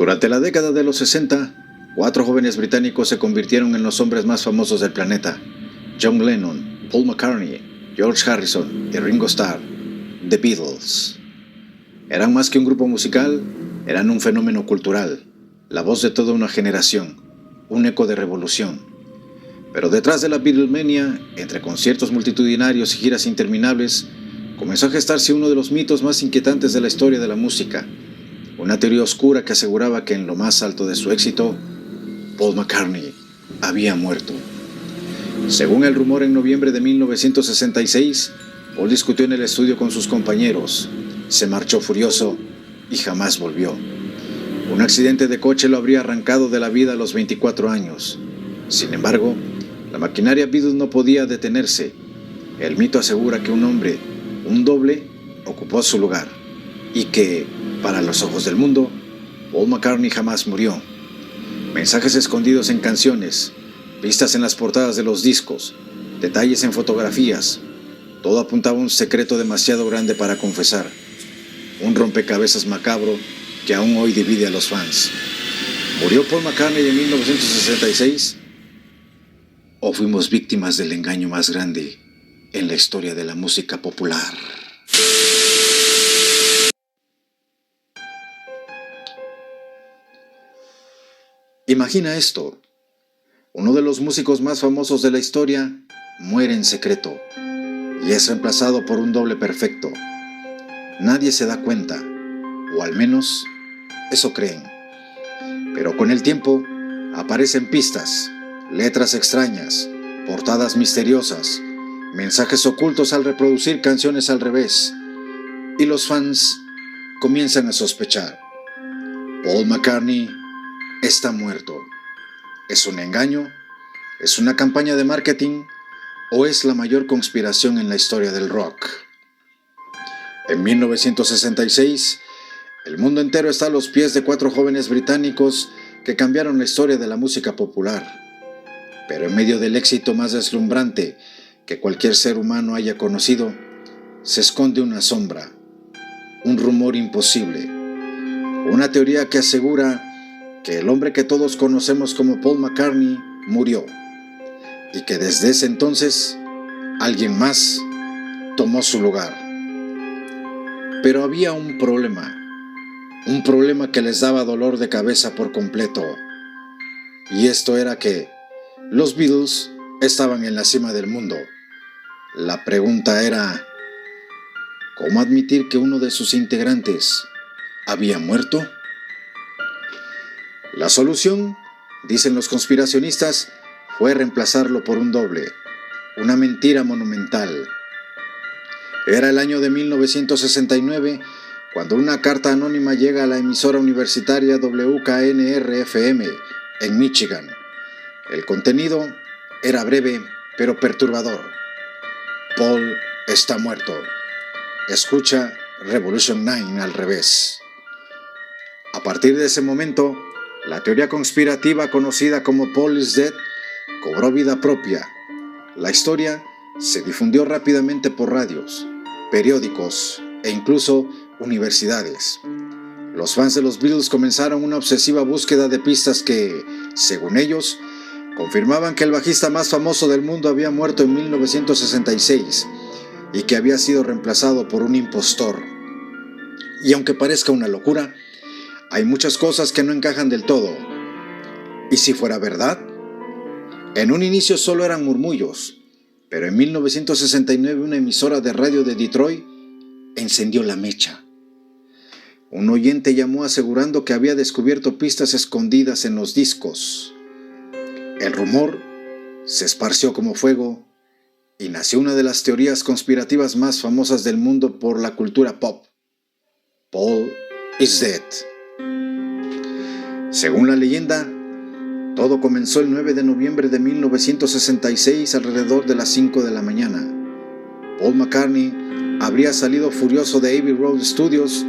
Durante la década de los 60, 4 jóvenes británicos se convirtieron en los hombres más famosos del planeta: John Lennon, Paul McCartney, George Harrison y Ringo Starr, The Beatles. Eran más que un grupo musical, eran un fenómeno cultural, la voz de toda una generación, un eco de revolución. Pero detrás de la Beatlemania, entre conciertos multitudinarios y giras interminables, comenzó a gestarse uno de los mitos más inquietantes de la historia de la música, una teoría oscura que aseguraba que en lo más alto de su éxito, Paul McCartney había muerto. Según el rumor, en noviembre de 1966, Paul discutió en el estudio con sus compañeros, se marchó furioso y jamás volvió. Un accidente de coche lo habría arrancado de la vida a los 24 años. Sin embargo, la maquinaria Beatles no podía detenerse. El mito asegura que un hombre, un doble, ocupó su lugar y que, para los ojos del mundo, Paul McCartney jamás murió. Mensajes escondidos en canciones, pistas en las portadas de los discos, detalles en fotografías, todo apuntaba a un secreto demasiado grande para confesar, un rompecabezas macabro que aún hoy divide a los fans. ¿Murió Paul McCartney en 1966? ¿O fuimos víctimas del engaño más grande en la historia de la música popular? Imagina esto: uno de los músicos más famosos de la historia muere en secreto y es reemplazado por un doble perfecto. Nadie se da cuenta, o al menos eso creen. Pero con el tiempo aparecen pistas, letras extrañas, portadas misteriosas, mensajes ocultos al reproducir canciones al revés, y los fans comienzan a sospechar. Paul McCartney está muerto. ¿Es un engaño? ¿Es una campaña de marketing? ¿O es la mayor conspiración en la historia del rock? En 1966, el mundo entero está a los pies de 4 jóvenes británicos que cambiaron la historia de la música popular. Pero en medio del éxito más deslumbrante que cualquier ser humano haya conocido, se esconde una sombra, un rumor imposible, una teoría que asegura que el hombre que todos conocemos como Paul McCartney murió y que desde ese entonces alguien más tomó su lugar. Pero había un problema que les daba dolor de cabeza por completo, y esto era que los Beatles estaban en la cima del mundo. La pregunta era: ¿cómo admitir que uno de sus integrantes había muerto? La solución, dicen los conspiracionistas, fue reemplazarlo por un doble, una mentira monumental. Era el año de 1969 cuando una carta anónima llega a la emisora universitaria WKNR-FM en Michigan. El contenido era breve pero perturbador. Paul está muerto. Escucha Revolution 9 al revés. A partir de ese momento, la teoría conspirativa conocida como Paul is Dead cobró vida propia. La historia se difundió rápidamente por radios, periódicos e incluso universidades. Los fans de los Beatles comenzaron una obsesiva búsqueda de pistas que, según ellos, confirmaban que el bajista más famoso del mundo había muerto en 1966 y que había sido reemplazado por un impostor. Y aunque parezca una locura, hay muchas cosas que no encajan del todo. ¿Y si fuera verdad? En un inicio solo eran murmullos, pero en 1969 una emisora de radio de Detroit encendió la mecha. Un oyente llamó asegurando que había descubierto pistas escondidas en los discos. El rumor se esparció como fuego y nació una de las teorías conspirativas más famosas del mundo por la cultura pop: Paul is Dead. Según la leyenda, todo comenzó el 9 de noviembre de 1966 alrededor de las 5 de la mañana. Paul McCartney habría salido furioso de Abbey Road Studios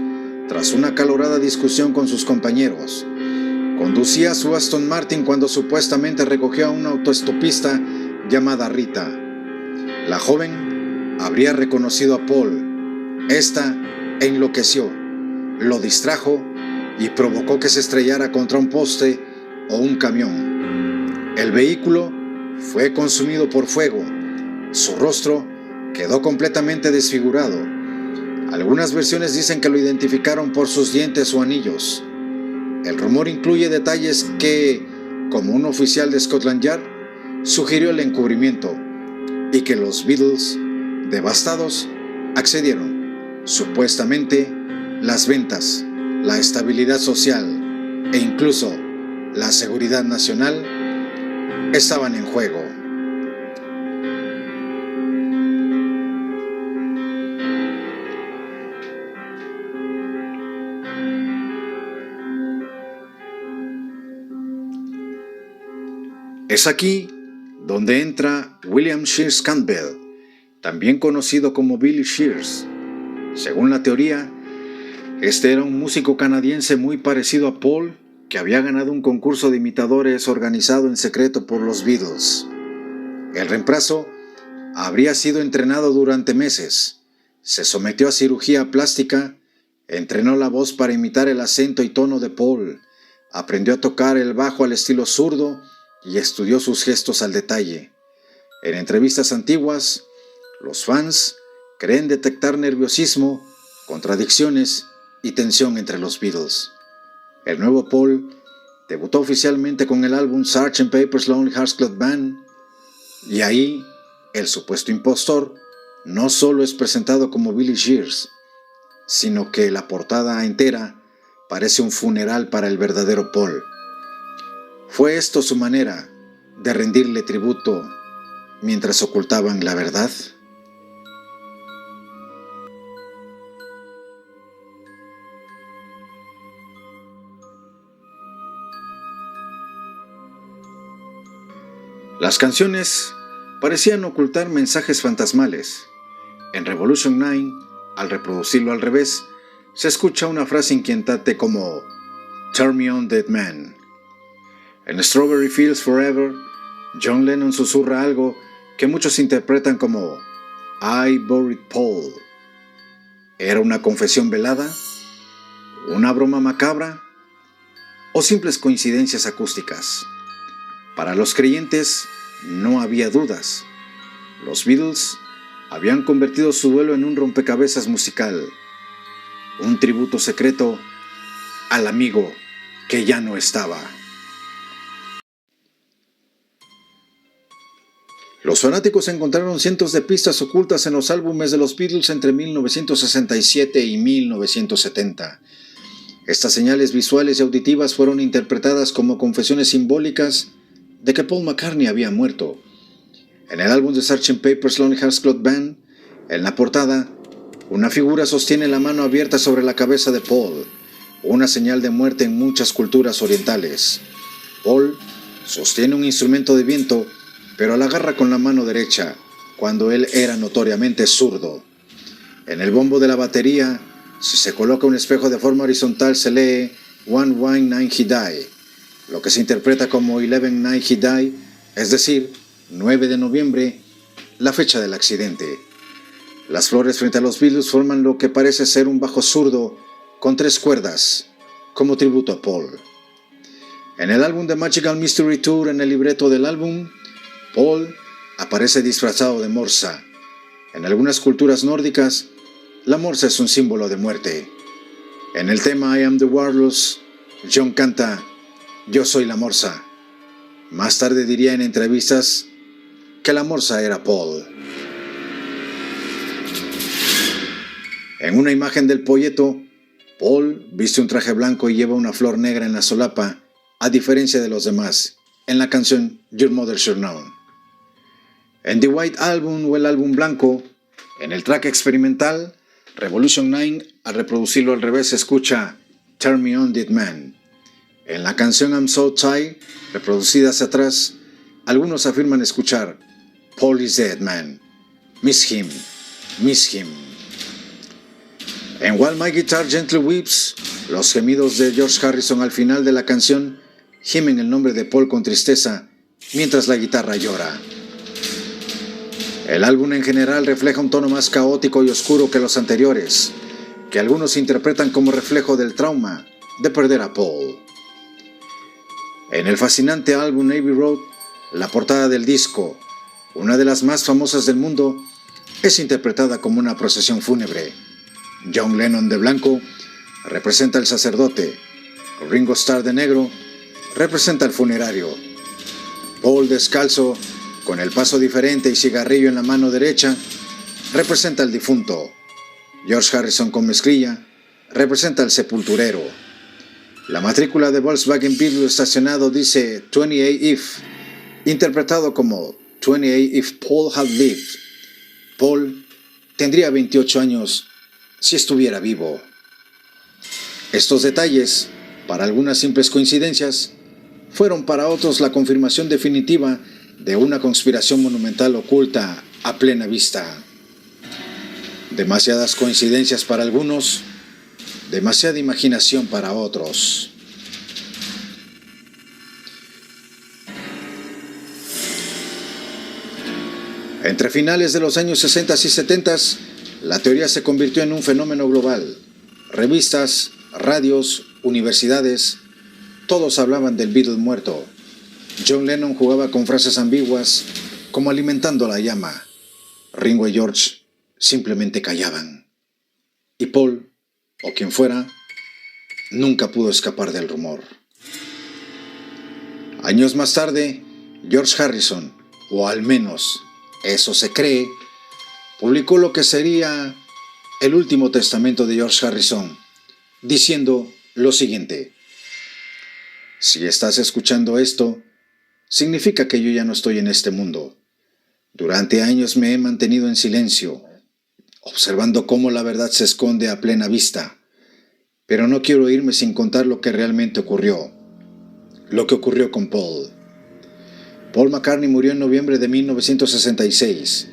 tras una acalorada discusión con sus compañeros. Conducía su Aston Martin cuando supuestamente recogió a una autoestopista llamada Rita. La joven habría reconocido a Paul. Esta enloqueció, lo distrajo y provocó que se estrellara contra un poste o un camión. El vehículo fue consumido por fuego. Su rostro quedó completamente desfigurado. Algunas versiones dicen que lo identificaron por sus dientes o anillos. El rumor incluye detalles que, como un oficial de Scotland Yard, sugirió el encubrimiento y que los Beatles, devastados, accedieron. Supuestamente, las ventas, la estabilidad social e incluso la seguridad nacional estaban en juego. Es aquí donde entra William Shears Campbell, también conocido como Billy Shears. Según la teoría, este era un músico canadiense muy parecido a Paul, que había ganado un concurso de imitadores organizado en secreto por los Beatles. El reemplazo habría sido entrenado durante meses. Se sometió a cirugía plástica, entrenó la voz para imitar el acento y tono de Paul, aprendió a tocar el bajo al estilo zurdo y estudió sus gestos al detalle. En entrevistas antiguas, los fans creen detectar nerviosismo, contradicciones y tensión entre los Beatles. El nuevo Paul debutó oficialmente con el álbum Sgt. Pepper's Lonely Hearts Club Band, y ahí el supuesto impostor no solo es presentado como Billy Shears, sino que la portada entera parece un funeral para el verdadero Paul. ¿Fue esto su manera de rendirle tributo mientras ocultaban la verdad? Las canciones parecían ocultar mensajes fantasmales. En Revolution 9, al reproducirlo al revés, se escucha una frase inquietante como "Turn me on, dead man". En Strawberry Fields Forever, John Lennon susurra algo que muchos interpretan como "I buried Paul". ¿Era una confesión velada? ¿Una broma macabra? ¿O simples coincidencias acústicas? Para los creyentes no había dudas. Los Beatles habían convertido su duelo en un rompecabezas musical, un tributo secreto al amigo que ya no estaba. Los fanáticos encontraron cientos de pistas ocultas en los álbumes de los Beatles entre 1967 y 1970. Estas señales visuales y auditivas fueron interpretadas como confesiones simbólicas de que Paul McCartney había muerto. En el álbum de Sgt. Pepper's Lonely Hearts Club Band, en la portada, una figura sostiene la mano abierta sobre la cabeza de Paul, una señal de muerte en muchas culturas orientales. Paul sostiene un instrumento de viento, pero la agarra con la mano derecha, cuando él era notoriamente zurdo. En el bombo de la batería, si se coloca un espejo de forma horizontal, se lee "One Wine Night He Died", lo que se interpreta como 11 Night He Died, es decir, 9 de noviembre, la fecha del accidente. Las flores frente a los Beatles forman lo que parece ser un bajo zurdo con 3 cuerdas, como tributo a Paul. En el álbum The Magical Mystery Tour, en el libreto del álbum, Paul aparece disfrazado de morsa. En algunas culturas nórdicas, la morsa es un símbolo de muerte. En el tema I Am the Walrus, John canta "Yo soy la morsa". Más tarde diría en entrevistas que la morsa era Paul. En una imagen del folleto, Paul viste un traje blanco y lleva una flor negra en la solapa, a diferencia de los demás, en la canción Your Mother Should Know. En The White Album, o el álbum blanco, en el track experimental Revolution 9, al reproducirlo al revés se escucha "Turn me on, dead man". En la canción I'm So Tired, reproducida hacia atrás, algunos afirman escuchar "Paul is dead man, miss him, miss him". En While My Guitar Gently Weeps, los gemidos de George Harrison al final de la canción gimen el nombre de Paul con tristeza mientras la guitarra llora. El álbum en general refleja un tono más caótico y oscuro que los anteriores, que algunos interpretan como reflejo del trauma de perder a Paul. En el fascinante álbum Abbey Road, la portada del disco, una de las más famosas del mundo, es interpretada como una procesión fúnebre. John Lennon de blanco representa al sacerdote, Ringo Starr de negro representa al funerario, Paul descalzo, con el paso diferente y cigarrillo en la mano derecha, representa al difunto, George Harrison con mezclilla representa al sepulturero. La matrícula de Volkswagen Beetle estacionado dice 28 if, interpretado como 28 if Paul had lived. Paul tendría 28 años si estuviera vivo. Estos detalles, para algunas simples coincidencias, fueron para otros la confirmación definitiva de una conspiración monumental oculta a plena vista. Demasiadas coincidencias para algunos, demasiada imaginación para otros. Entre finales de los años 60 y 70, la teoría se convirtió en un fenómeno global. Revistas, radios, universidades, todos hablaban del Beatle muerto. John Lennon jugaba con frases ambiguas, como alimentando la llama. Ringo y George simplemente callaban. Y Paul, o quien fuera, nunca pudo escapar del rumor. Años más tarde, George Harrison, o al menos eso se cree, publicó lo que sería el último testamento de George Harrison, diciendo lo siguiente: si estás escuchando esto, significa que yo ya no estoy en este mundo. Durante años me he mantenido en silencio, observando cómo la verdad se esconde a plena vista, pero no quiero irme sin contar lo que realmente ocurrió, lo que ocurrió con Paul. Paul McCartney murió en noviembre de 1966,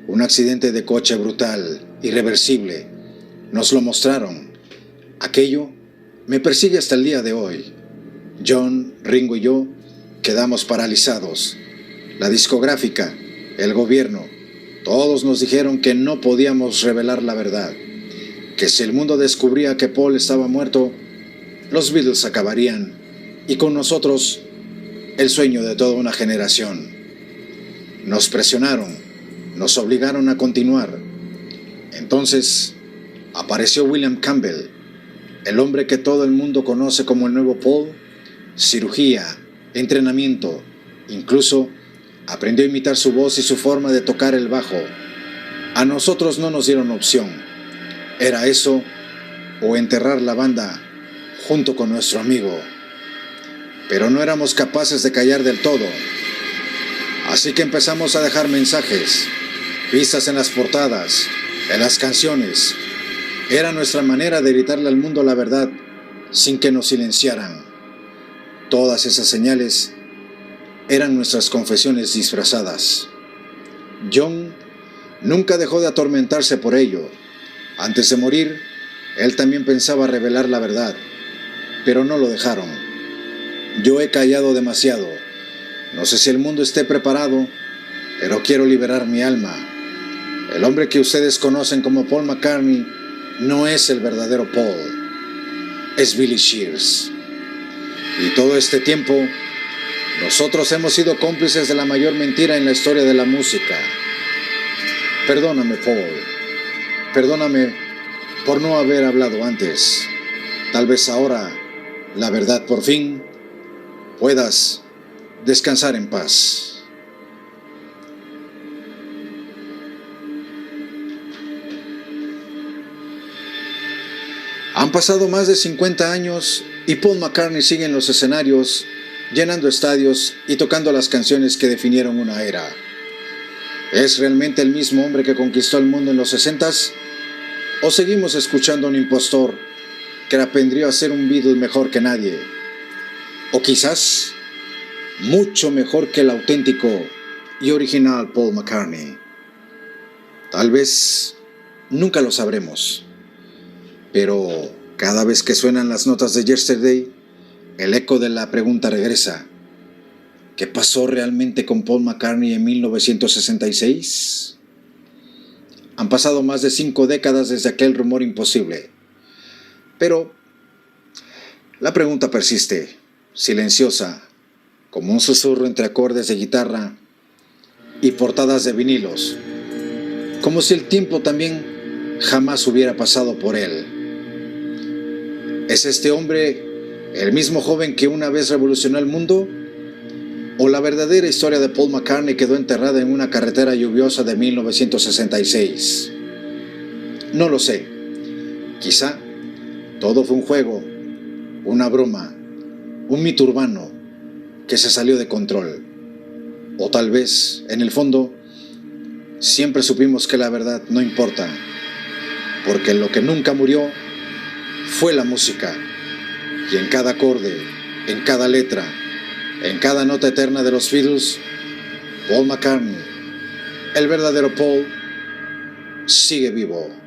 un accidente de coche brutal, irreversible. Nos lo mostraron. Aquello me persigue hasta el día de hoy. John, Ringo y yo quedamos paralizados. La discográfica, el gobierno, todos nos dijeron que no podíamos revelar la verdad, que si el mundo descubría que Paul estaba muerto, los Beatles acabarían, y con nosotros el sueño de toda una generación. Nos presionaron, nos obligaron a continuar. Entonces apareció William Campbell, el hombre que todo el mundo conoce como el nuevo Paul. Cirugía, entrenamiento, incluso aprendió a imitar su voz y su forma de tocar el bajo. A nosotros no nos dieron opción. Era eso o enterrar la banda junto con nuestro amigo. Pero no éramos capaces de callar del todo. Así que empezamos a dejar mensajes, pistas en las portadas, en las canciones. Era nuestra manera de gritarle al mundo la verdad sin que nos silenciaran. Todas esas señales eran nuestras confesiones disfrazadas. John nunca dejó de atormentarse por ello. Antes de morir, él también pensaba revelar la verdad, pero no lo dejaron. Yo he callado demasiado. No sé si el mundo esté preparado, pero quiero liberar mi alma. El hombre que ustedes conocen como Paul McCartney no es el verdadero Paul. Es Billy Shears. Y todo este tiempo, nosotros hemos sido cómplices de la mayor mentira en la historia de la música. Perdóname, Paul. Perdóname por no haber hablado antes. Tal vez ahora, la verdad por fin, puedas descansar en paz. Han pasado más de 50 años y Paul McCartney sigue en los escenarios, llenando estadios y tocando las canciones que definieron una era. ¿Es realmente el mismo hombre que conquistó el mundo en los 60s? ¿O seguimos escuchando a un impostor que aprendió a ser un Beatle mejor que nadie? ¿O quizás mucho mejor que el auténtico y original Paul McCartney? Tal vez nunca lo sabremos. Pero cada vez que suenan las notas de Yesterday, el eco de la pregunta regresa. ¿Qué pasó realmente con Paul McCartney en 1966? Han pasado más de 5 décadas desde aquel rumor imposible. Pero La pregunta persiste, silenciosa, como un susurro entre acordes de guitarra y portadas de vinilos, como si el tiempo también jamás hubiera pasado por él. ¿Es este hombre el mismo joven que una vez revolucionó el mundo? ¿O la verdadera historia de Paul McCartney quedó enterrada en una carretera lluviosa de 1966? No lo sé. Quizá todo fue un juego, una broma, un mito urbano que se salió de control. O tal vez, en el fondo, siempre supimos que la verdad no importa, porque lo que nunca murió fue la música. Y en cada acorde, en cada letra, en cada nota eterna de los Beatles, Paul McCartney, el verdadero Paul, sigue vivo.